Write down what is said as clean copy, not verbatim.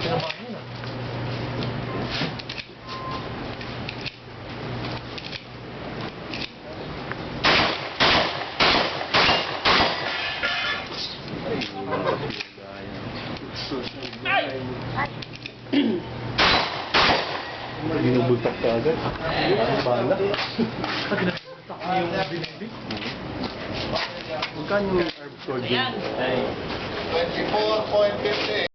Tinabahan yun ah. Binubultak ka agad. Bala. Ginabultak niya yung binibig. Magkano yung herb sword yun? 24.50.